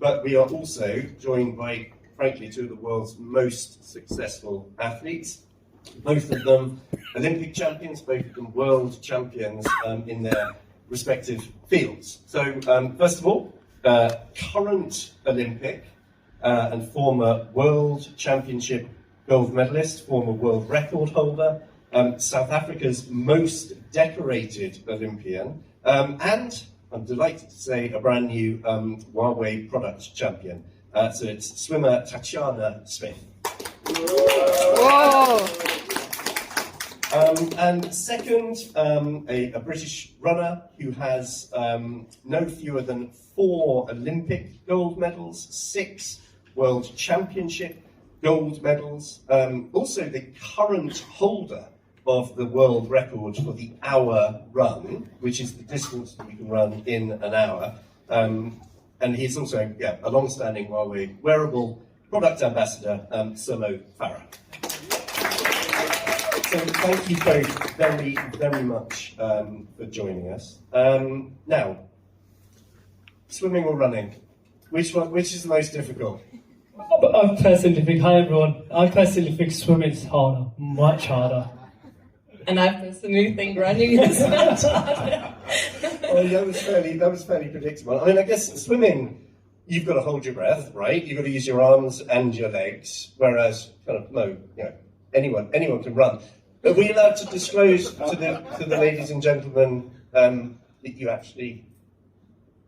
but we are also joined by, frankly, two of the world's most successful athletes. Both of them Olympic champions, both of them world champions in their respective fields. So, first of all, current Olympic and former World Championship gold medalist, former world record holder, South Africa's most decorated Olympian, and I'm delighted to say a brand new Huawei product champion. So it's swimmer Tatjana Smith. Whoa. And second, a British runner who has no fewer than 4 Olympic gold medals, 6 World Championship gold medals, also the current holder of the world record for the hour run, which is the distance that you can run in an hour. And he's also a long-standing Huawei wearable product ambassador, Solo Farah. So thank you both very, very much for joining us. Now, swimming or running? Which is the most difficult? I personally think, hi everyone, I personally think swimming is harder, much harder. And I personally think running is much harder. Oh, that was fairly predictable. I mean, I guess swimming, you've got to hold your breath, right? You've got to use your arms and your legs, whereas anyone can run. Are we allowed to disclose to the ladies and gentlemen that you actually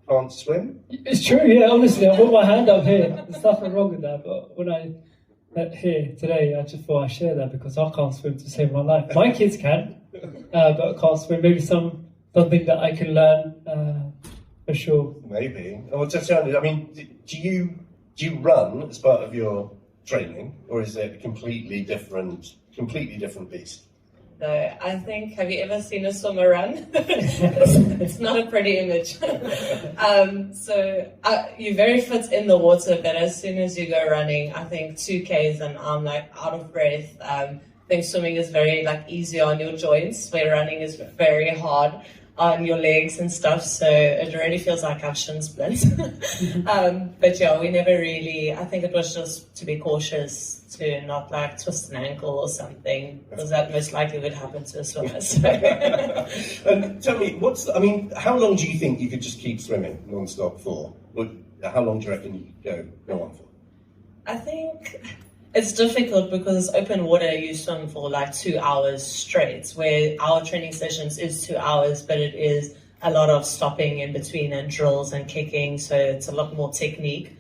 can't swim? It's true, yeah, honestly, I put my hand up here. There's nothing wrong with that, but when I met here today, I just thought I'd share that because I can't swim to save my life. My kids can, but I can't swim. Maybe something that I can learn for sure. Maybe. Oh, Tatjana, I mean, do you run as part of your training, or is it a completely different beast? No, I think, have you ever seen a swimmer run? It's not a pretty image. You're very fit in the water, but as soon as you go running, I think 2Ks and I'm like out of breath. I think swimming is very easier on your joints, where running is very hard on your legs and stuff, so it really feels like I've shin splints. But yeah, we never really, I think it was just to be cautious to not twist an ankle or something, because that most likely would happen to a swimmer. So. And tell me, how long do you think you could just keep swimming non-stop for? How long do you reckon you could go on for? I think it's difficult because open water you swim for 2 hours straight, where our training sessions is 2 hours, but it is a lot of stopping in between and drills and kicking, so it's a lot more technique.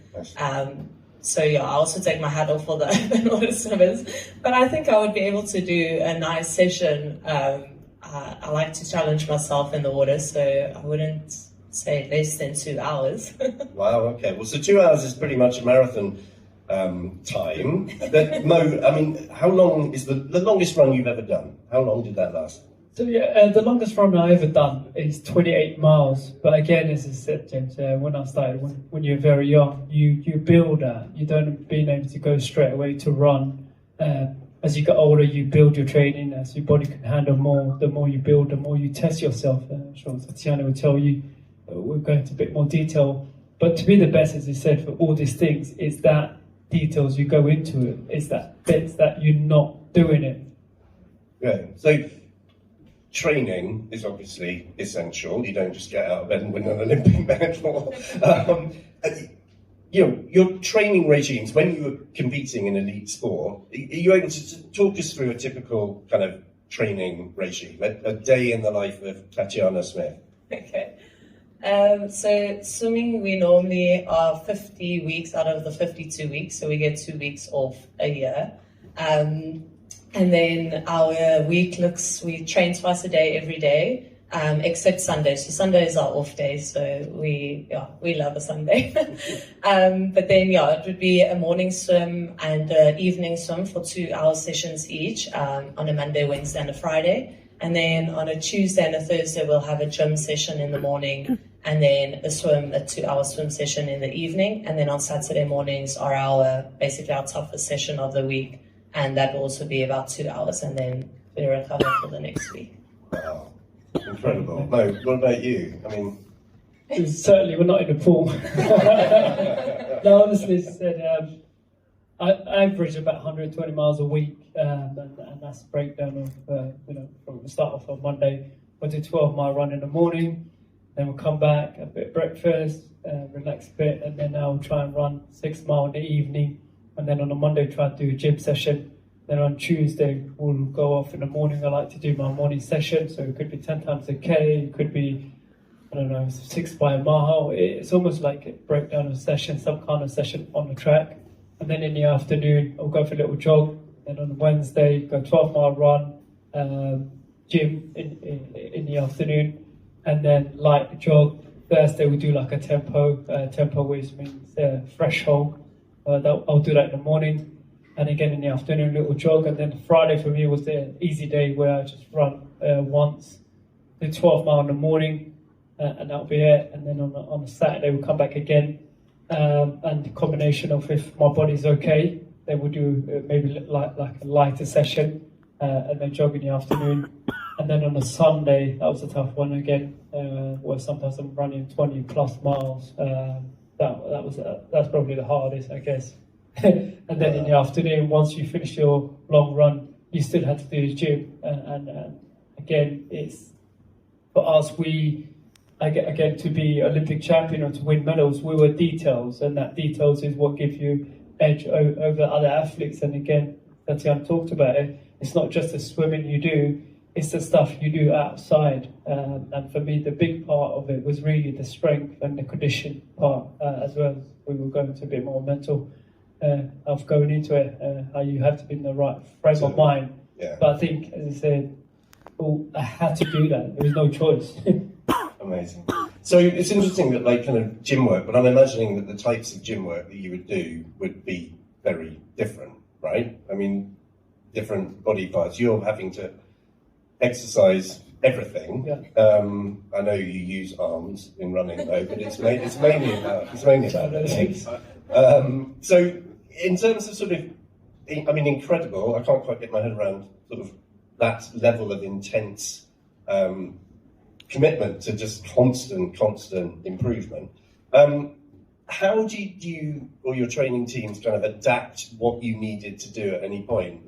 So yeah, I also take my hat off for the open water swimmers, but I think I would be able to do a nice session. I like to challenge myself in the water, so I wouldn't say less than 2 hours. Wow, okay. Well, so 2 hours is pretty much a marathon time. But Mo, how long is the longest run you've ever done? How long did that last? So yeah, the longest run I've ever done is 28 miles. But again, as I said, James, when I started, when you're very young, you build that. You don't being able to go straight away to run. As you get older, you build your training, as your body can handle more. The more you build, the more you test yourself. I'm sure Tatjana will tell you. We'll go into a bit more detail. But to be the best, as you said, for all these things, is that details you go into it. It's that bits that you're not doing it. Yeah. So training is obviously essential. You don't just get out of bed and win an Olympic medal. Your training regimes, when you were competing in elite sport, are you able to talk us through a typical kind of training regime, a day in the life of Tatjana Smith? Okay. So swimming, we normally are 50 weeks out of the 52 weeks, so we get 2 weeks off a year. And then our week we train twice a day, every day, except Sundays. So Sunday is our off day, so we love a Sunday. But then, it would be a morning swim and an evening swim for 2 hour sessions each, on a Monday, Wednesday, and a Friday. And then on a Tuesday and a Thursday, we'll have a gym session in the morning, and then a 2 hour swim session in the evening. And then on Saturday mornings are basically our toughest session of the week. And that will also be about 2 hours, and then we recover for the next week. Wow, incredible. Mo, what about you? Certainly, we're not in the pool. No, honestly, said I average about 120 miles a week, and that's a breakdown of from the start off on Monday. We'll do 12-mile run in the morning, then we'll come back, a bit of breakfast, relax a bit, and then I'll try and run 6 mile in the evening, and then on a Monday try and do a gym session. Then on Tuesday we'll go off in the morning. I like to do my morning session, so it could be 10 times a K, it could be 6 by a mile. It's almost like a breakdown of a session, some kind of session on the track. And then in the afternoon I'll go for a little jog. Then on Wednesday go 12-mile run, gym in the afternoon, and then light jog. Thursday we do like a tempo which means threshold. I'll do that in the morning, and again in the afternoon little jog. And then Friday for me was the easy day where I just run once, do 12-mile in the morning, and that'll be it. And then on a Saturday we'll come back again, and the combination of if my body's okay, then we'll do maybe like a lighter session, and then jog in the afternoon. And then on a Sunday, that was a tough one again, where sometimes I'm running 20 plus miles. That's probably the hardest, I guess. And then in the afternoon, once you finish your long run, you still have to do the gym. And again, it's for us, again, to be Olympic champion or to win medals, we were details, and that details is what gives you edge over other athletes. And again, Tatjana talked about it. It's not just the swimming you do, it's the stuff you do outside. And for me, the big part of it was really the strength and the condition part, as well as we were going to a bit more mental of going into it, how you have to be in the right frame of mind. Yeah. But I think, as I said, I had to do that. There was no choice. Amazing. So it's interesting that kind of gym work, but I'm imagining that the types of gym work that you would do would be very different, right? I mean, different body parts. You're having to exercise everything. Yeah. I know you use arms in running though, but it's mainly about legs. So in terms of sort of, I mean, incredible. I can't quite get my head around sort of that level of intense commitment to just constant improvement. How do you or your training teams kind of adapt what you needed to do at any point?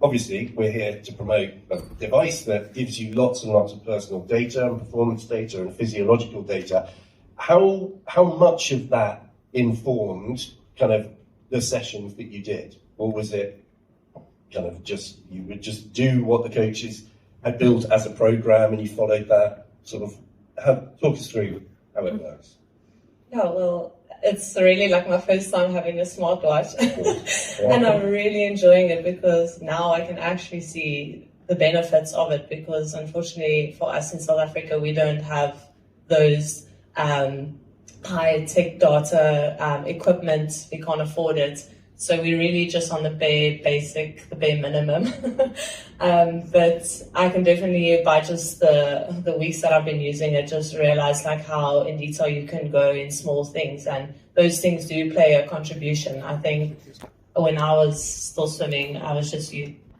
Obviously, we're here to promote a device that gives you lots and lots of personal data and performance data and physiological data. How much of that informed kind of the sessions that you did? Or was it kind of just, you would just do what the coaches had built as a program and you followed that sort of, talk us through how it works? Yeah, well, it's really like my first time having a smartwatch. Yeah. And I'm really enjoying it because now I can actually see the benefits of it, because unfortunately for us in South Africa, we don't have those high-tech data equipment. We can't afford it. So we're really just on the bare minimum. But I can definitely, by just the weeks that I've been using it, just realize like how in detail you can go in small things, and those things do play a contribution. I think when I was still swimming, I was just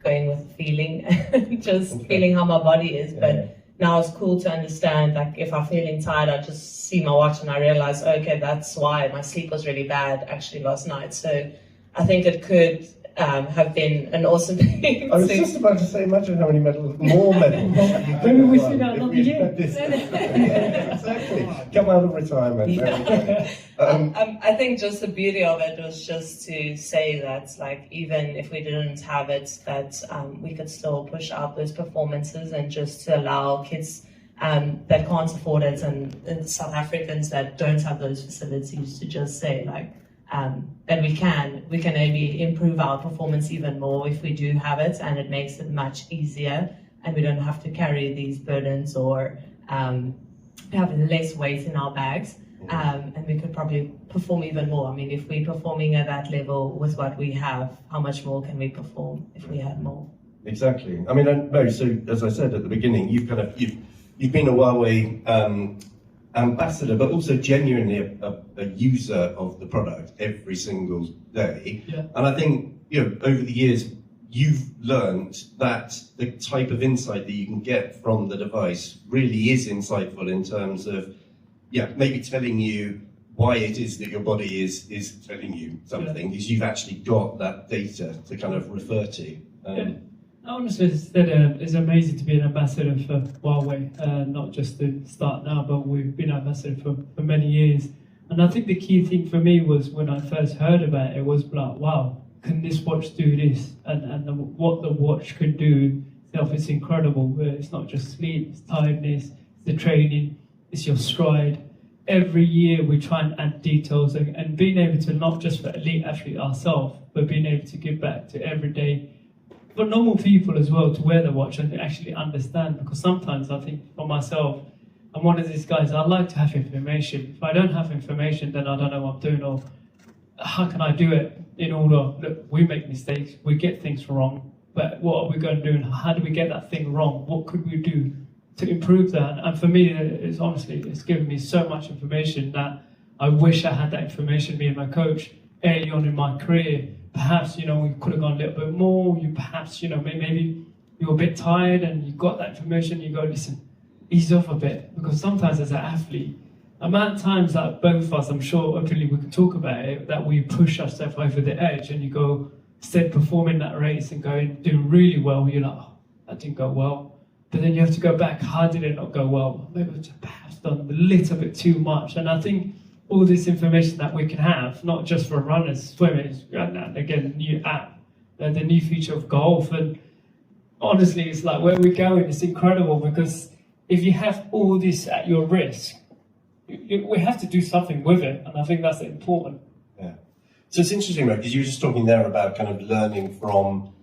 going with feeling, just feeling how my body is. But now it's cool to understand, like if I'm feeling tired, I just see my watch and I realize, okay, that's why my sleep was really bad actually last night. So I think it could have been an awesome thing. I was just about to say, imagine how many more medals. Maybe we should have another year. Exactly. Come out of retirement. Yeah. I think just the beauty of it was just to say that, like, even if we didn't have it, that we could still push out those performances, and just to allow kids that can't afford it, and South Africans that don't have those facilities, to just say, like, that we can maybe improve our performance even more if we do have it, and it makes it much easier, and we don't have to carry these burdens or have less weight in our bags, and we could probably perform even more. I mean, if we're performing at that level with what we have, how much more can we perform if we had more? Exactly. I mean, no. So as I said at the beginning, you've been a Huawei ambassador, but also genuinely a user of the product every single day. Yeah. And I think, over the years, you've learned that the type of insight that you can get from the device really is insightful in terms of maybe telling you why it is that your body is telling you something, is you've actually got that data to kind of refer to. Honestly, it's amazing to be an ambassador for Huawei, not just to start now, but we've been ambassador for many years. And I think the key thing for me was when I first heard about it was like, wow, can this watch do this? And what the watch can do itself is incredible. It's not just sleep, it's tiredness, it's the training, it's your stride. Every year we try and add details and being able to not just for elite athlete ourselves, but being able to give back to everyday, for normal people as well, to wear the watch and actually understand. Because sometimes I think for myself, I'm one of these guys, I like to have information. If I don't have information, then I don't know what I'm doing, or how can I do it in order, look, we make mistakes, we get things wrong, but what are we going to do and how do we get that thing wrong? What could we do to improve that? And for me, it's given me so much information that I wish I had that information, me and my coach, early on in my career. Perhaps, we could have gone a little bit more. Perhaps, maybe you're a bit tired and you got that information, you go, listen, ease off a bit. Because sometimes as an athlete, the amount of times that both of us, I'm sure openly we can talk about it, that we push ourselves over the edge and you go, instead performing that race and doing really well, you're like, oh, that didn't go well. But then you have to go back, how did it not go well? Maybe I just perhaps done a little bit too much. And I think all this information that we can have, not just for runners, swimmers, and again, the new app, the new feature of golf. And honestly, it's like where we're going, it's incredible because if you have all this at your risk, we have to do something with it. And I think that's important. Yeah. So it's interesting, because you were just talking there about kind of learning from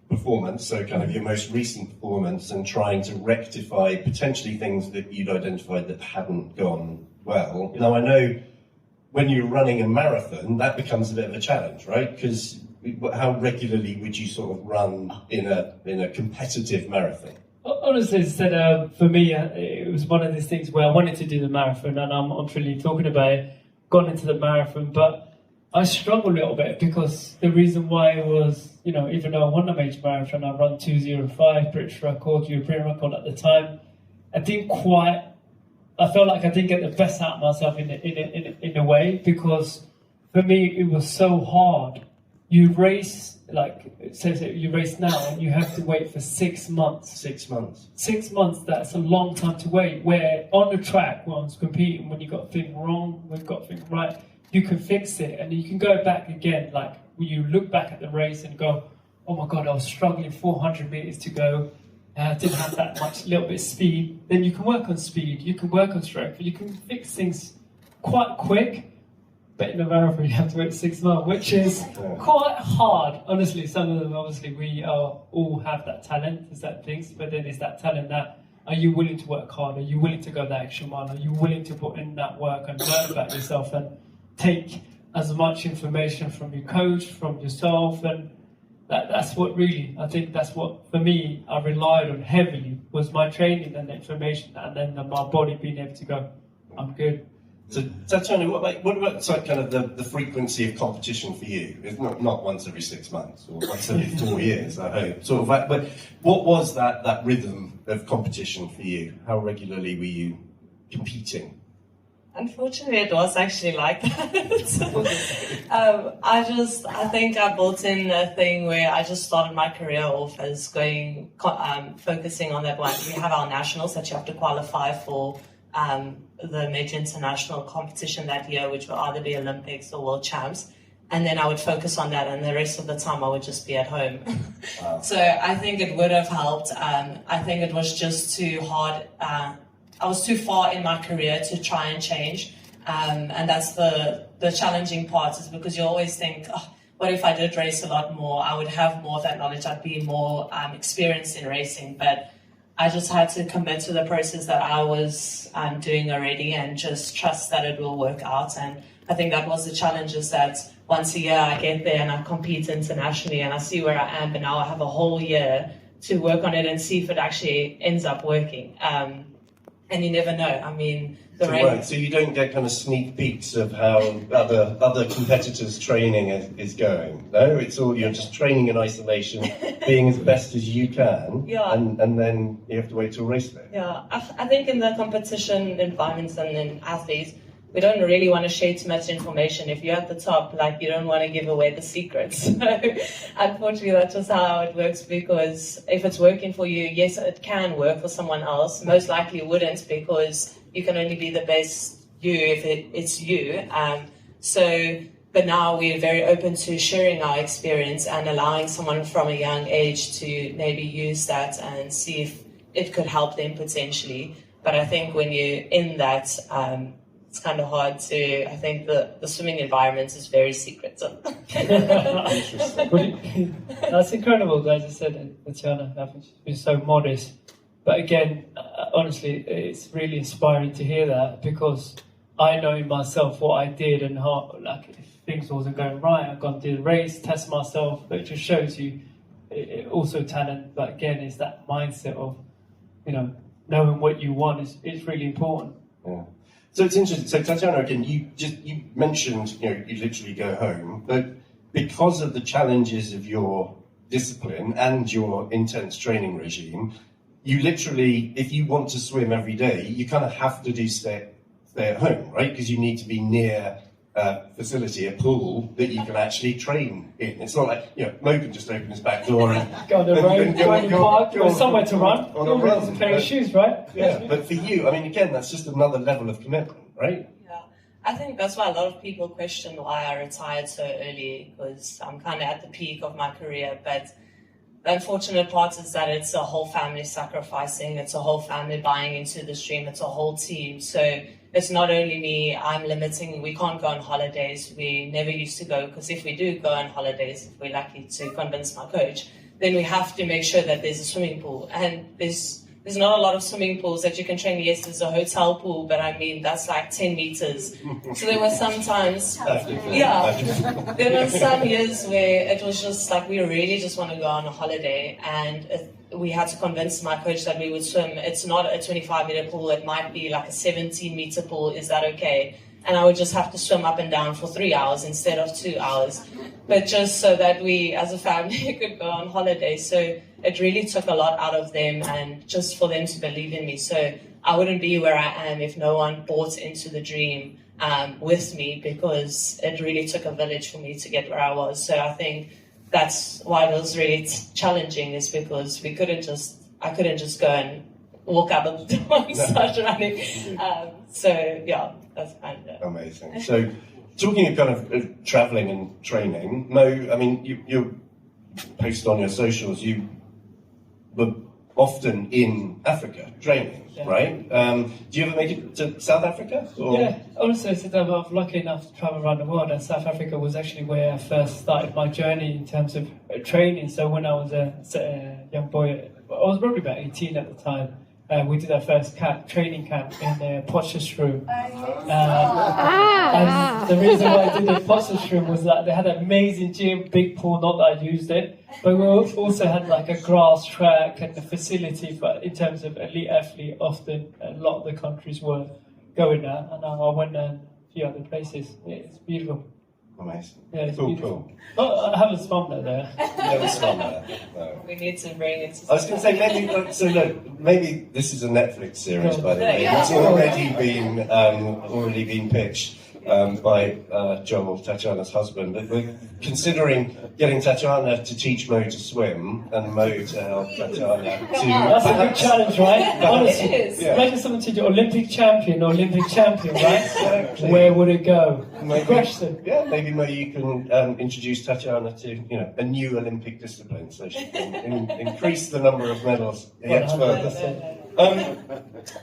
performance, so kind of your most recent performance, and trying to rectify potentially things that you'd identified that hadn't gone well. Now, I know when you're running a marathon, that becomes a bit of a challenge, right? Because how regularly would you sort of run in a competitive marathon? Honestly, for me, it was one of these things where I wanted to do the marathon, and I'm not really talking about it, gone into the marathon, but I struggled a little bit because the reason why was, even though I won a major marathon, I run 2:05, British record, European record at the time. I felt like I didn't get the best out of myself in a way, because for me it was so hard. You race, like it says that you race now and you have to wait for 6 months. 6 months. 6 months, that's a long time to wait. Where on the track, when I was competing, when you got things wrong, when you got things right, you can fix it and you can go back again. Like when you look back at the race and go, oh my God, I was struggling 400 meters to go. I didn't have that much, little bit of speed. Then you can work on speed, you can work on strength, you can fix things quite quick. But in a marathon, you have to wait 6 months, which is quite hard. Honestly, some of them, obviously, we all have that talent, there's that things, but then it's that talent that, are you willing to work hard? Are you willing to go that extra mile? Are you willing to put in that work and learn about yourself and take as much information from your coach, from yourself? And that's what really, I think that's what, for me, I relied on heavily, was my training and the information, and then my body being able to go, I'm good. So, Tatjana, what about kind of the frequency of competition for you? It's not once every 6 months or once every 4 years, I hope. Sort of, but what was that rhythm of competition for you? How regularly were you competing? Unfortunately, it was actually like that. I think I built in a thing where I just started my career off as focusing on that one. We have our nationals that you have to qualify for. The major international competition that year, which will either be Olympics or World Champs, and then I would focus on that, and the rest of the time I would just be at home. Wow. So I think it would have helped. I think it was just too hard. I was too far in my career to try and change, and that's the challenging part, is because you always think, oh, what if I did race a lot more? I would have more of that knowledge. I'd be more experienced in racing, but I just had to commit to the process that I was doing already and just trust that it will work out. And I think that was the challenge, is that once a year I get there and I compete internationally and I see where I am, but now I have a whole year to work on it and see if it actually ends up working. and you never know. I mean, the So, rain. right, so you don't get kind of sneak peeks of how other competitors' training is going. No, it's all you're just training in isolation, being as best as you can, Yeah. and then you have to wait till race day. Yeah, I think in the competition environments and in athletes, we don't really want to share too much information. If you're at the top, like, you don't want to give away the secrets. So, unfortunately, that's just how it works, because if it's working for you, yes, it can work for someone else. Most likely it wouldn't, because you can only be the best you if it's you. But now we're very open to sharing our experience and allowing someone from a young age to maybe use that and see if it could help them potentially. But I think when you're in that, it's kind of hard to, I think the swimming environment is very secretive. That's incredible, as I said, Tatjana. I think she's been so modest. But again, honestly, it's really inspiring to hear that, because I know myself what I did and how, like, if things wasn't going right, I've gone to the race, test myself. But it just shows you also talent. But again, it's that mindset of, knowing what you want is really important. Yeah. So it's interesting. So Tatjana, again, you mentioned you literally go home, but because of the challenges of your discipline and your intense training regime, you literally, if you want to swim every day, you kind of have to stay at home, right? Because you need to be near a facility, a pool that you can actually train in. It's not like Mo can just open his back door and go on the road, go in the park, or somewhere to run. On a run, a pair of shoes, right? Yeah, but for you, I mean, again, that's just another level of commitment, right? Yeah, I think that's why a lot of people question why I retired so early, because I'm kind of at the peak of my career. But the unfortunate part is that it's a whole family sacrificing, it's a whole family buying into the stream, it's a whole team. So it's not only me, I'm limiting, we can't go on holidays. We never used to go, because if we do go on holidays, if we're lucky to convince my coach, then we have to make sure that there's a swimming pool. And there's not a lot of swimming pools that you can train. Yes, there's a hotel pool, but I mean, that's like 10 meters. So there were some times, there were some years where it was just like, we really just want to go on a holiday, and we had to convince my coach that we would swim. It's not a 25-meter pool, it might be like a 17-meter pool. Is that okay? And I would just have to swim up and down for 3 hours instead of 2 hours, but just so that we as a family could go on holiday. So it really took a lot out of them, and just for them to believe in me. So I wouldn't be where I am if no one bought into the dream with me, because it really took a village for me to get where I was. So I think that's why it was really challenging, is because I couldn't just go and walk out of the door and start running. So yeah, that's kind of amazing. So talking of kind of traveling and training, Mo, I mean, you post on your socials, you were often in Africa training, right? Do you ever make it to South Africa? Or? Yeah, honestly, I was lucky enough to travel around the world, and South Africa was actually where I first started my journey in terms of training. So when I was a young boy, I was probably about 18 at the time. We did our first training camp in Potchefstroom. And the reason why I did the Potchefstroom was that they had an amazing gym, big pool, not that I used it, but we also had like a grass track and the facility for, in terms of elite athlete. Often a lot of the countries were going there, and I went there and a few other places. It's beautiful. Amazing. Yeah, it's cool, beautiful. cool. Oh, I haven't swum there. Never swum there. No. we need to bring it to I was going to say maybe this is a Netflix series, by the way. Yeah. It's already been pitched by Joel, Tatjana's husband. But we're considering getting Tatjana to teach Mo to swim and Mo to help Tatjana to. That's a big challenge, right? Honestly, It is. Yeah. imagine someone teach you Olympic champion, right? Exactly. Where would it go? Maybe, Question. yeah, maybe Mo, you can introduce Tatjana to a new Olympic discipline, so she can increase the number of medals yet further.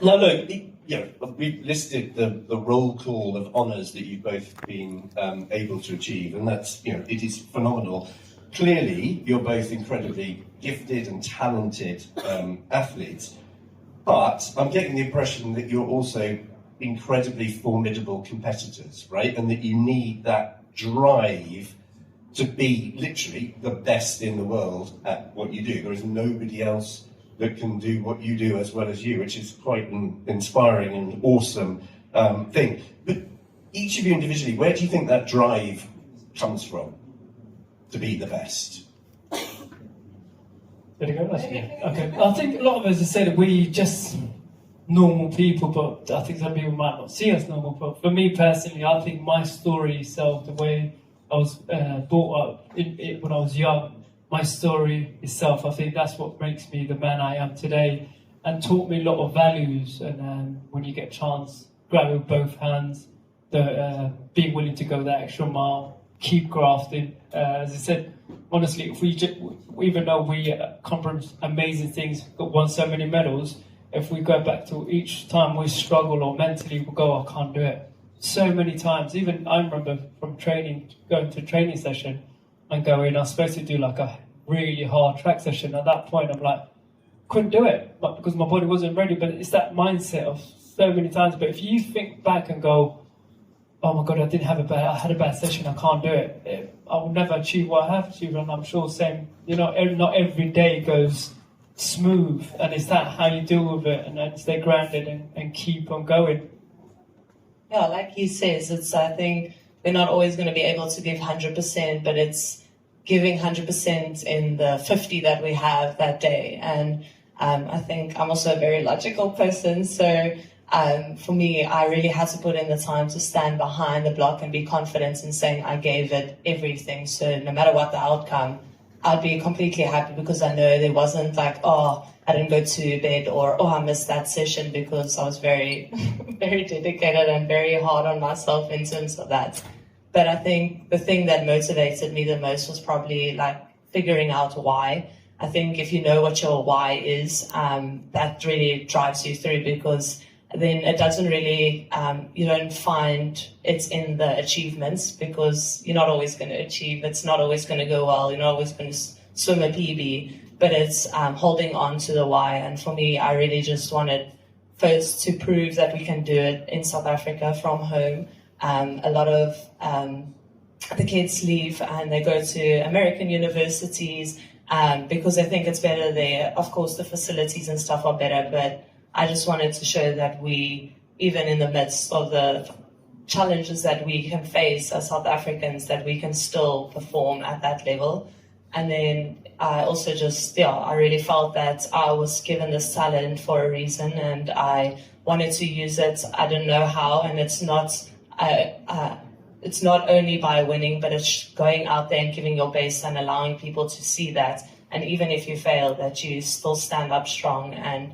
Now look, we've listed the roll call of honours that you've both been able to achieve, and that's it is phenomenal. Clearly, you're both incredibly gifted and talented athletes, but I'm getting the impression that you're also incredibly formidable competitors, right? And that you need that drive to be literally the best in the world at what you do. There is nobody else that can do what you do as well as you, which is quite an inspiring and awesome thing. But each of you individually, where do you think that drive comes from to be the best? There you go. Okay. I think a lot of us have said we just normal people, but I think some people might not see us normal. But for me personally, I think my story itself, the way I was brought up when I was young, my story itself, I think that's what makes me the man I am today, and taught me a lot of values. And when you get a chance, grab it with both hands, being willing to go that extra mile, keep grafting. As I said, honestly, if even though we come from amazing things, won so many medals, if we go back to each time we struggle or mentally we go, I can't do it. So many times, even I remember from training, going to a training session and going, I was supposed to do like a really hard track session. At that point, I'm like, couldn't do it, but because my body wasn't ready. But it's that mindset of so many times. But if you think back and go, oh my God, I had a bad session, I can't do it. I will never achieve what I have achieved, and I'm sure same, not every day goes smooth, and it's that how you deal with it and then stay grounded and keep on going. Yeah, like he says, I think we're not always going to be able to give 100%, but it's giving 100% in the 50 that we have that day. And I think I'm also a very logical person, so for me, I really had to put in the time to stand behind the block and be confident in saying I gave it everything. So no matter what the outcome, I'd be completely happy because I know there wasn't like, oh, I didn't go to bed, or oh, I missed that session, because I was very, very dedicated and very hard on myself in terms of that. But I think the thing that motivated me the most was probably like figuring out why. I think if you know what your why is, that really drives you through, because then it doesn't really, you don't find it's in the achievements, because you're not always going to achieve, it's not always going to go well, you're not always going to swim a PB, but it's holding on to the why. And for me, I really just wanted first to prove that we can do it in South Africa from home. A lot of the kids leave and they go to American universities because they think it's better there. Of course, the facilities and stuff are better, but I just wanted to show that we, even in the midst of the challenges that we can face as South Africans, that we can still perform at that level. And then I also just, I really felt that I was given this talent for a reason, and I wanted to use it. I didn't know how, and it's not only by winning, but it's going out there and giving your best and allowing people to see that. And even if you fail, that you still stand up strong, and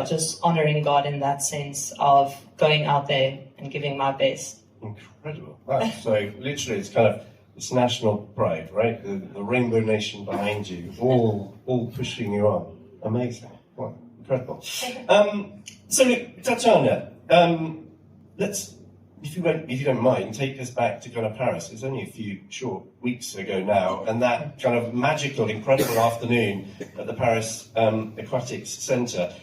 just honoring God in that sense of going out there and giving my best. Incredible. Wow. So literally it's kind of, it's national pride, right? The Rainbow Nation behind you, all pushing you on. Amazing. Wow, incredible. So Tatjana, let's, if you don't mind, take us back to kind of Paris. It's only a few short weeks ago now, and that kind of magical, incredible afternoon at the Paris Aquatics Centre.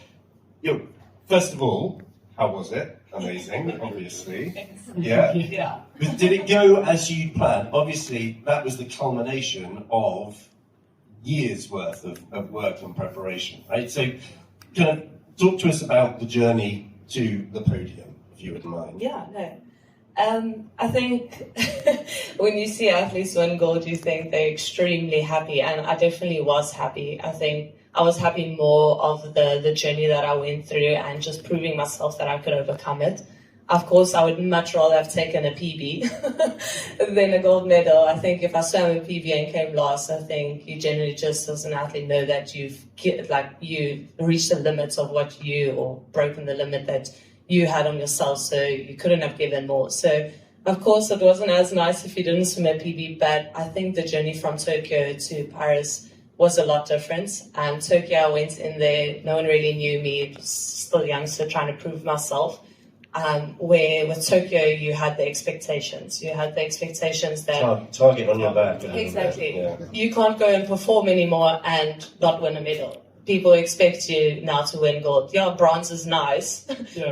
First of all, how was it? Amazing, obviously. Yeah. But did it go as you planned? Obviously, that was the culmination of years' worth of work and preparation, right? So, kind of talk to us about the journey to the podium, if you wouldn't mind. Yeah, no. I think when you see athletes win gold, you think they're extremely happy, and I definitely was happy. I think I was happy more of the journey that I went through and just proving myself that I could overcome it. Of course, I would much rather have taken a PB than a gold medal. I think if I swam a PB and came last, I think you generally just as an athlete know that you reached the limits of what or broken the limit that you had on yourself, so you couldn't have given more. So, of course, it wasn't as nice if you didn't swim a PB, but I think the journey from Tokyo to Paris was a lot different. Tokyo, I went in there, no one really knew me, still young, so trying to prove myself. Where with Tokyo, you had the expectations. You had the expectations that... Target on your back. Exactly. Yeah. You can't go and perform anymore and not win a medal. People expect you now to win gold. Yeah, bronze is nice,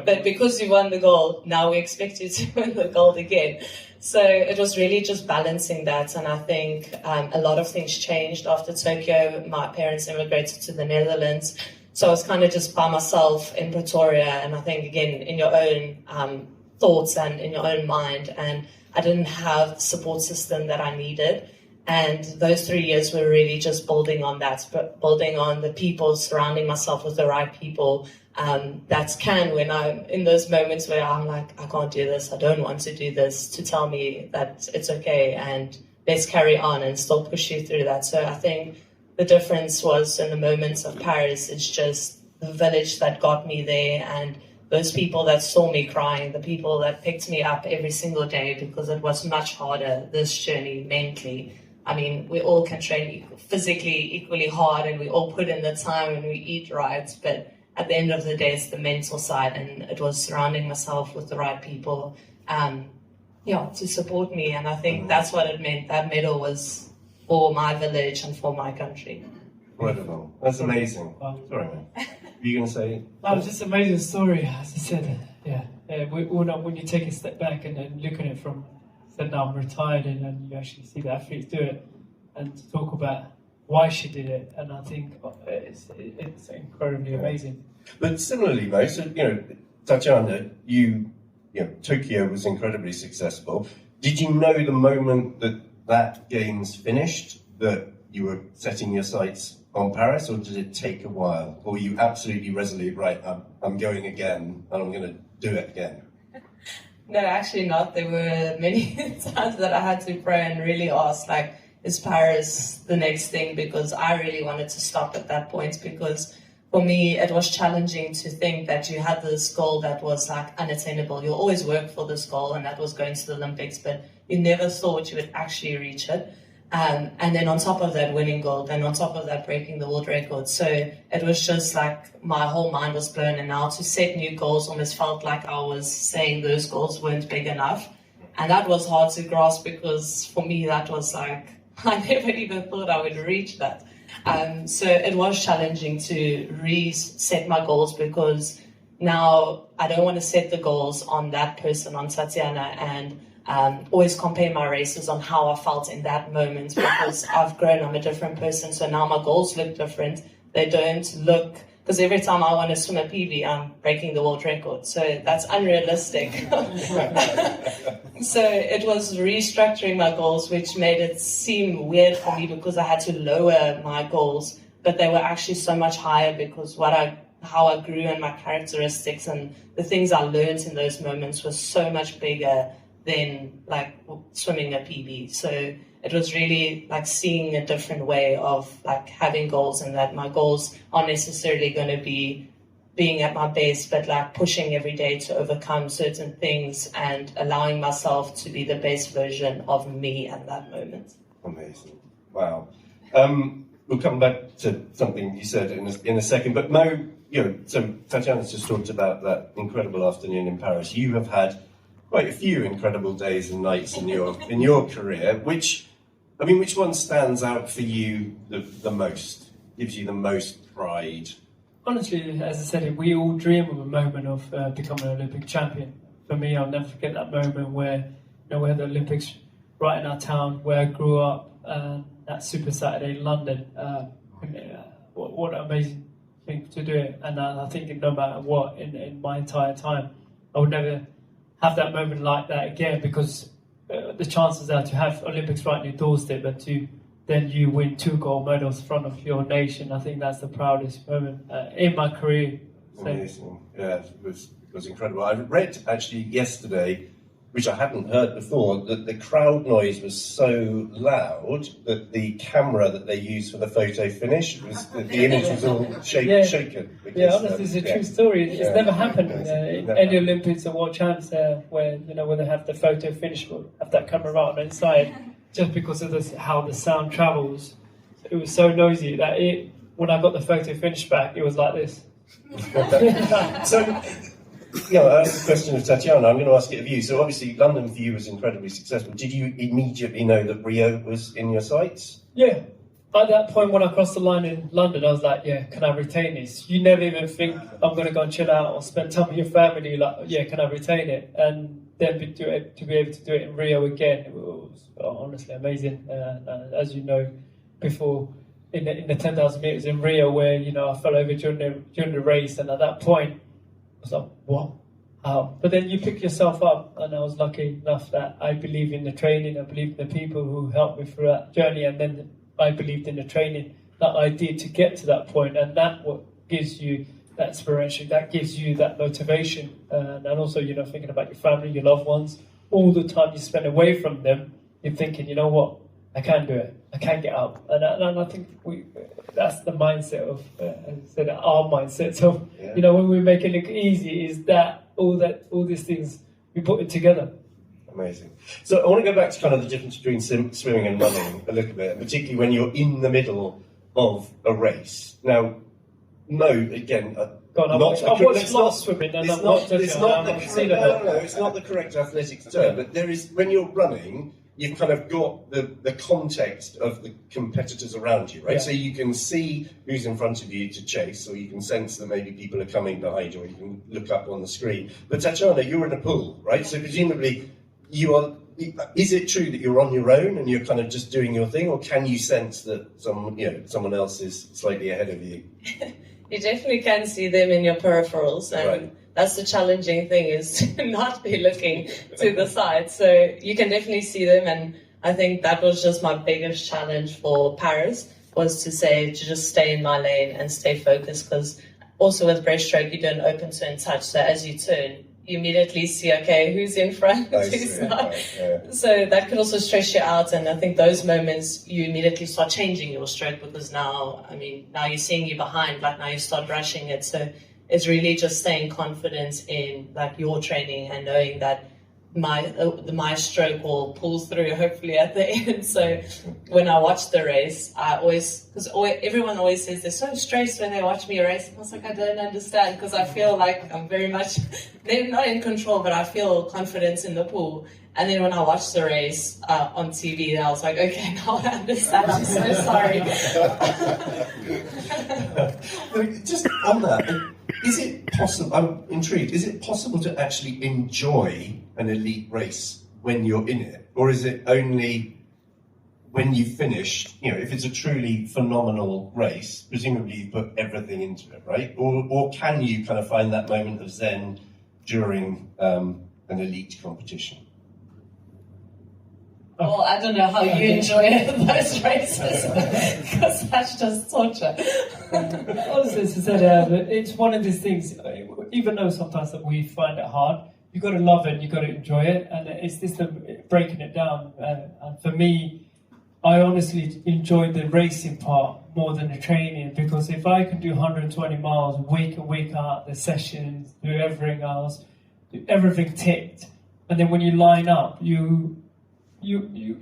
but because you won the gold, now we expect you to win the gold again. So it was really just balancing that, and I think a lot of things changed after Tokyo. My parents immigrated to the Netherlands, So I was kind of just by myself in Pretoria, and I think, again, in your own thoughts and in your own mind, and I didn't have the support system that I needed. And those 3 years were really just building on that, building on the people, surrounding myself with the right people. That can, when I'm in those moments where I'm like, I can't do this, I don't want to do this, to tell me that it's okay and let's carry on and still push you through that. So I think the difference was in the moments of Paris, it's just the village that got me there, and those people that saw me crying, the people that picked me up every single day, because it was much harder, this journey mentally. I mean, we all can train physically equally hard, and we all put in the time and we eat right, but at the end of the day, it's the mental side, and it was surrounding myself with the right people, to support me. And I think that's what it meant. That medal was for my village and for my country. Wonderful. That's amazing. Sorry, man. Were you going to say? No, it's just an amazing story, as I said. When you take a step back and then look at it from, said now I'm retired, and then you actually see the athletes do it, and to talk about why she did it, and I think it's incredibly amazing. But similarly, Mo, so, Tatjana, Tokyo was incredibly successful. Did you know the moment that games finished that you were setting your sights on Paris, or did it take a while? Or were you absolutely resolute, right, I'm going again, and I'm going to do it again? No, actually not. There were many times that I had to pray and really ask, is Paris the next thing? Because I really wanted to stop at that point, because for me, it was challenging to think that you had this goal that was unattainable. You always work for this goal, and that was going to the Olympics, but you never thought you would actually reach it. And then on top of that, winning gold, and on top of that, breaking the world record. So it was just my whole mind was blown, and now to set new goals almost felt like I was saying those goals weren't big enough. And that was hard to grasp, because for me, that was I never even thought I would reach that. So it was challenging to reset my goals, because now I don't want to set the goals on that person, on Tatjana, and always compare my races on how I felt in that moment, because I've grown, I'm a different person, so now my goals look different. They don't look, because every time I want to swim a PB, I'm breaking the world record, so that's unrealistic. So it was restructuring my goals, which made it seem weird for me, because I had to lower my goals, but they were actually so much higher, because how I grew and my characteristics and the things I learned in those moments was so much bigger than swimming a PB. So it was really seeing a different way of having goals, and that my goals aren't necessarily going to be being at my best, but pushing every day to overcome certain things and allowing myself to be the best version of me at that moment. Amazing. Wow. We'll come back to something you said in a second, but Mo, so Tatjana's just talked about that incredible afternoon in Paris. You have had quite a few incredible days and nights in your career. Which one stands out for you the most? Gives you the most pride? Honestly, as I said, we all dream of a moment of becoming an Olympic champion. For me, I'll never forget that moment where we had the Olympics right in our town, where I grew up, that Super Saturday in London. What an amazing thing to do it. And I think no matter what, in my entire time, I would never have that moment like that again, because the chances are to have Olympics right on your doorstep, but then you win 2 gold medals in front of your nation. I think that's the proudest moment in my career. So. Amazing. Yeah, it was incredible. I read actually yesterday, which I hadn't heard before, that the crowd noise was so loud that the camera that they used for the photo finish, the image was all shaken. Because, honestly, it's a true story. It's never happened in any Olympics or World Champs where they have the photo finish, will have that camera right on the inside, just because of how the sound travels. It was so noisy that when I got the photo finish back, it was like this. So, I asked the question of Tatjana, I'm going to ask it of you. So obviously London for you was incredibly successful. Did you immediately know that Rio was in your sights? Yeah. At that point when I crossed the line in London, I was like, can I retain this? You never even think I'm going to go and chill out or spend time with your family. Can I retain it? And then to be able to do it in Rio again, it was honestly amazing. As you know, before in the 10,000 meters in Rio, where I fell over during the race, and at that point I was like, what? How? But then you pick yourself up, and I was lucky enough that I believe in the training, I believe in the people who helped me through that journey, and then I believed in the training that I did to get to that point, and that what gives you that inspiration, that gives you that motivation, and also thinking about your family, your loved ones. All the time you spend away from them, you're thinking, you know what, I can do it, I can get up, and I think that's the mindset of our mindset. So when we make it look easy, is that all these things we put it together. Amazing. So I want to go back to kind of the difference between swimming and running a little bit, particularly when you're in the middle of a race. Now, no, again, I've watched lots of swimming, and it's not the correct athletics term, but there is, when you're running, you've kind of got the context of the competitors around you, right? Yeah. So you can see who's in front of you to chase, or you can sense that maybe people are coming behind you, or you can look up on the screen. But Tatjana, you're in a pool, right? So presumably is it true that you're on your own and you're kind of just doing your thing, or can you sense that someone else is slightly ahead of you? You definitely can see them in your peripherals, and right. That's the challenging thing, is to not be looking to the side. So you can definitely see them, and I think that was just my biggest challenge for Paris, was to just stay in my lane and stay focused, because also with breaststroke you don't open turn touch, so as you turn you immediately see, okay, who's in front, who's not. Yeah. So that could also stress you out, and I think those moments you immediately start changing your stroke, because now you're seeing you behind, like now you start rushing it. So it's really just staying confident in like your training and knowing that my stroke will pull through hopefully at the end. So when I watch the race, everyone always says they're so stressed when they watch me race. I was like, I don't understand, because I feel like I'm very much, maybe not in control, but I feel confidence in the pool. And then when I watched the race on TV, I was like, okay, now I understand. I'm so sorry. Just on that, is it possible, I'm intrigued, is it possible to actually enjoy an elite race when you're in it? Or is it only when you've finished, if it's a truly phenomenal race, presumably you put everything into it, right? Or can you kind of find that moment of zen during an elite competition? Well, I don't know how you enjoy those races, because that's just torture. Honestly, it's one of these things, even though sometimes that we find it hard, you've got to love it, you've got to enjoy it, and it's just breaking it down. And for me, I honestly enjoyed the racing part more than the training, because if I can do 120 miles week in, week out, the sessions, do everything else, do everything ticked, and then when you line up, you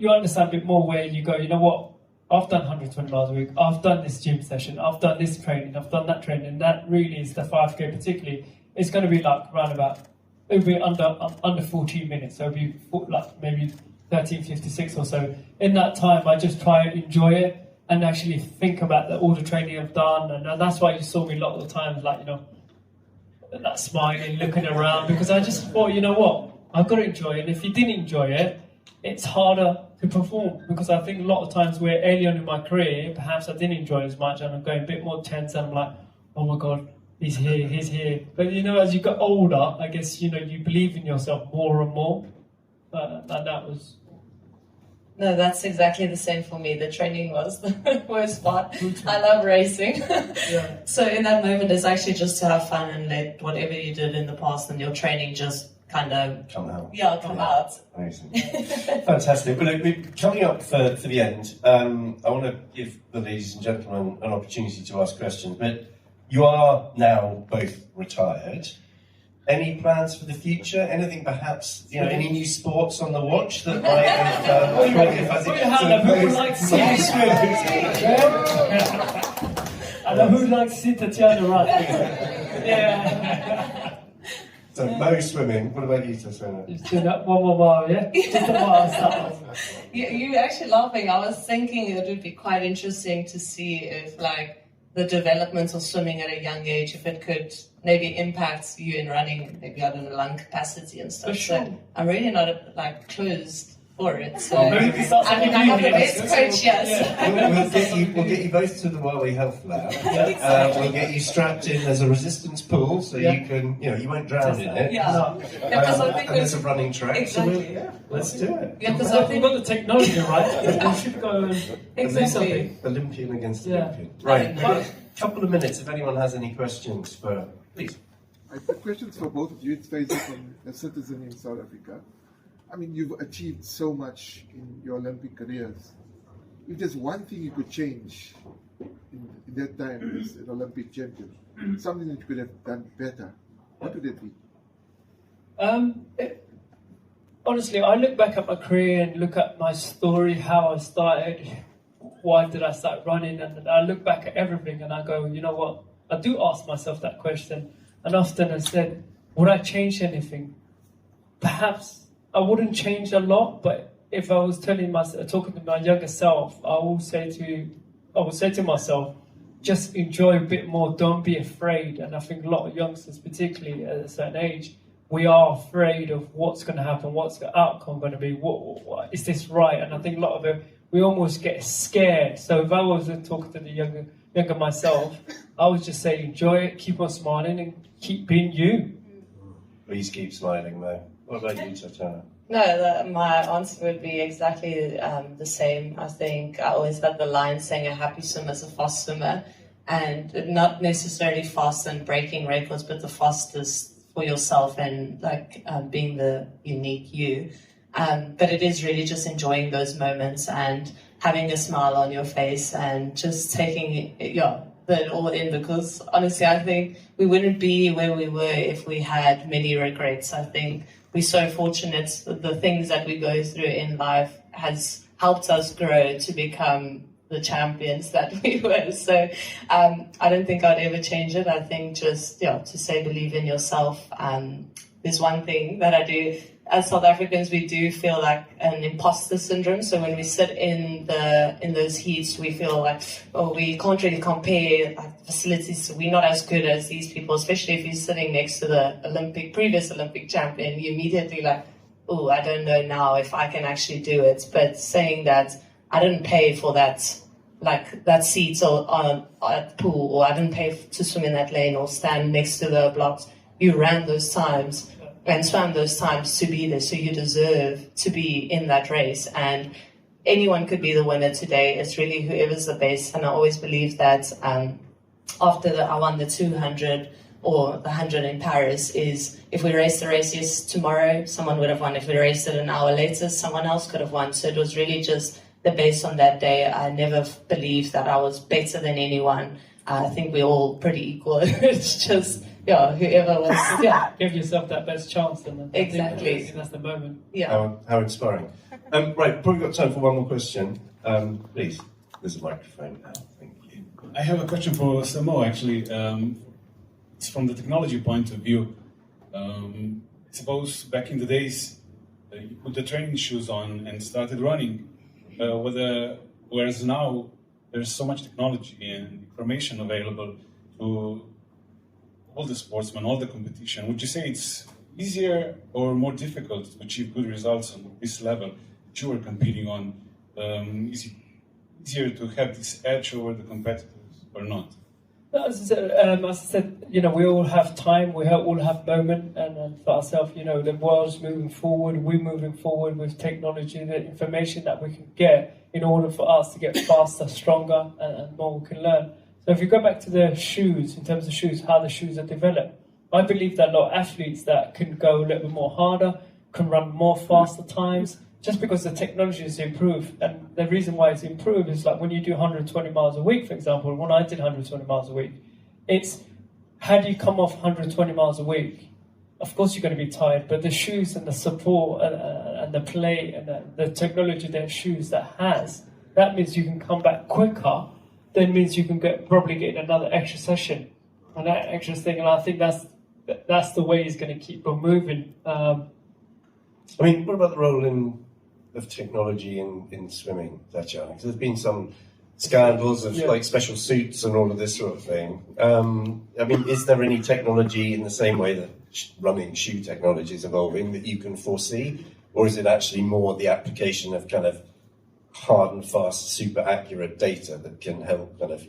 understand a bit more where you go, you know what, I've done 120 miles a week, I've done this gym session, I've done this training, I've done that training, and that really is the 5K particularly. It's going to be like around about, it'll be under 14 minutes, so it'll be like maybe 13:56 or so. In that time, I just try and enjoy it and actually think about all the training I've done, and that's why you saw me a lot of the times, like, that smiling, looking around, because I just thought, you know what, I've got to enjoy it, and if you didn't enjoy it, it's harder to perform, because I think a lot of times where early on in my career, perhaps I didn't enjoy as much, and I'm going a bit more tense, and I'm like, oh my God, he's here. But as you get older, I guess, you believe in yourself more and more, and that was... No, that's exactly the same for me. The training was the worst part. I love racing. Yeah. So in that moment, it's actually just to have fun and let whatever you did in the past and your training just kind of come out. Yeah, come out. Amazing. Fantastic. Well, look, we're coming up for the end. I want to give the ladies and gentlemen an opportunity to ask questions, but you are now both retired. Any plans for the future? Anything perhaps, any new sports on the watch that might have... Who would like to see you swim? And who would like to see Tatjana run? Yeah. So no swimming. What about you, Tatjana? Just do that one more mile, yeah? Just a mile. You actually laughing. I was thinking it would be quite interesting to see if, the development of swimming at a young age, if it could maybe impact you in running, maybe out of the lung capacity and stuff. For sure. So I'm really not closed for it. So maybe start I mean, I have the best coach, yes. We'll get you both to the Huawei Health Lab. We'll get you strapped in as a resistance pool, so you can, you won't drown in it. Yeah. Because I think and there's a running track. Exactly. So let's do it. Yeah, because We've got the technology, right? We should go and Exactly. something. Olympian against Yeah. Olympian. Right. A couple of minutes. If anyone has any questions for, please. I've got questions for both of you. It's Faisal from a citizen in South Africa. I mean, you've achieved so much in your Olympic careers. If there's one thing you could change in that time as an Olympic champion, something that you could have done better, what would it be? Honestly, I look back at my career and look at my story, how I started, why did I start running, and I look back at everything and I go, you know what? I do ask myself that question, and often I said, would I change anything? Perhaps I wouldn't change a lot, but if I was talking to my younger self, I would say to myself, just enjoy a bit more, don't be afraid. And I think a lot of youngsters, particularly at a certain age, we are afraid of what's going to happen, what's the outcome going to be, what is this right? And I think a lot of it, we almost get scared. So if I was talking to the younger myself, I would just say enjoy it, keep on smiling, and keep being you. Please keep smiling, though. What about you, Tatjana? No, my answer would be exactly the same. I think I always had the line saying a happy swimmer is a fast swimmer, and not necessarily fast and breaking records, but the fastest for yourself and being the unique you. But it is really just enjoying those moments and having a smile on your face and just taking it all in, because honestly I think we wouldn't be where we were if we had many regrets. I think we're so fortunate that the things that we go through in life has helped us grow to become the champions that we were. So I don't think I'd ever change it. I think just to say believe in yourself. There's one thing that I do. As South Africans, we do feel like an imposter syndrome. So when we sit in those heats, we feel like, we can't really compare facilities. So we're not as good as these people, especially if you're sitting next to the previous Olympic champion. You immediately like, I don't know now if I can actually do it. But saying that I didn't pay for that seat or at the pool, or I didn't pay to swim in that lane or stand next to the blocks. You ran those times and swam those times to be there, so you deserve to be in that race. And anyone could be the winner today. It's really whoever's the best. And I always believe that after I won the 200 or the 100 in Paris, is if we raced the race tomorrow, someone would have won. If we raced it an hour later, someone else could have won. So it was really just the best on that day. I never believed that I was better than anyone. I think we're all pretty equal. It's just, whoever was, Give yourself that best chance. And exactly. I think that's the moment. Yeah. How inspiring. Right, probably got time for one more question. Please, there's a microphone now. Thank you. I have a question for Samo, actually. It's from the technology point of view. Suppose back in the days, you put the training shoes on and started running. Whereas now, there's so much technology and information available to all the sportsmen, all the competition. Would you say it's easier or more difficult to achieve good results on this level that you are competing on? Is it easier to have this edge over the competitors or not? As I said, we all have time, we all have moment, and for ourselves, the world's moving forward, we're moving forward with technology, the information that we can get in order for us to get faster, stronger, and more we can learn. So if you go back to the shoes, in terms of shoes, how the shoes are developed, I believe that a lot of athletes that can go a little bit more harder, can run more faster times, just because the technology is improved. And the reason why it's improved is like when you do 120 miles a week, for example, when I did 120 miles a week, it's how do you come off 120 miles a week? Of course you're going to be tired, but the shoes and the support and the play and the technology that shoes that means you can come back quicker. That means you can probably get another extra session and that extra thing. And I think that's the way it's going to keep on moving. What about the role of technology in swimming, Tatjana? Because there's been some scandals of special suits and all of this sort of thing. Is there any technology in the same way that running shoe technology is evolving that you can foresee or is it actually more the application of kind of hard and fast, super accurate data that can help kind of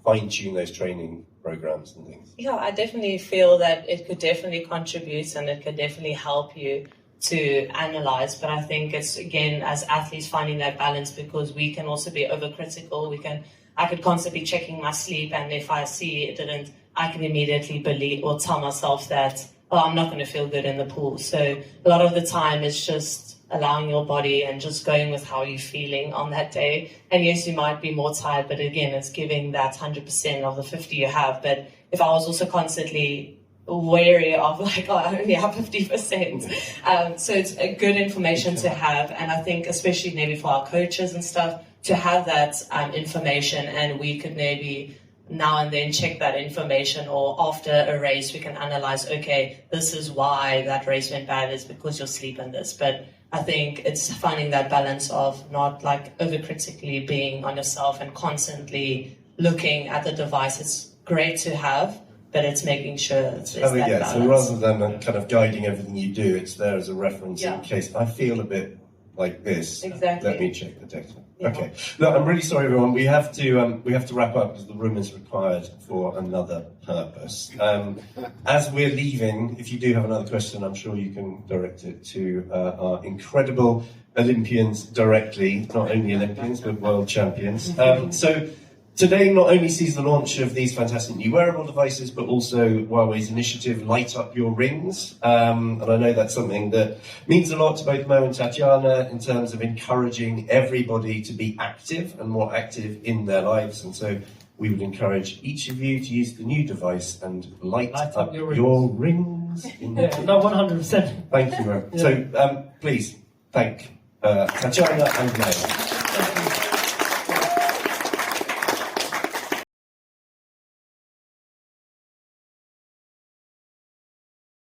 fine tune those training programs and things? Yeah, I definitely feel that it could definitely contribute and it could definitely help you to analyze. But I think it's, again, as athletes, finding that balance, because we can also be overcritical. I could constantly checking my sleep, and if I see it didn't, I can immediately believe or tell myself that, oh, I'm not going to feel good in the pool. So a lot of the time it's just allowing your body and just going with how you're feeling on that day. And yes, you might be more tired, but again, it's giving that 100% of the 50 you have. But if I was also constantly wary of like, oh, I only have 50%. So it's a good information to have. And I think especially maybe for our coaches and stuff, to have that information, and we could maybe now and then check that information, or after a race we can analyze, okay, this is why that race went bad, is because you're sleeping this. But I think it's finding that balance of not like overcritically being on yourself and constantly looking at the device. It's great to have, but it's making sure it's that balance. So rather than kind of guiding everything you do, it's there as a reference in case I feel a bit like this. Exactly. Let me check the data. Yeah. Okay. Look, I'm really sorry, everyone. We have to wrap up because the room is required for another purpose. As we're leaving, if you do have another question, I'm sure you can direct it to our incredible Olympians directly. Not only Olympians, but world champions. So today not only sees the launch of these fantastic new wearable devices, but also Huawei's initiative, Light Up Your Rings. And I know that's something that means a lot to both Mo and Tatjana in terms of encouraging everybody to be active and more active in their lives. And so we would encourage each of you to use the new device and light up your rings. No, 100%. Thank you, Mo. So please thank Tatjana and Mo.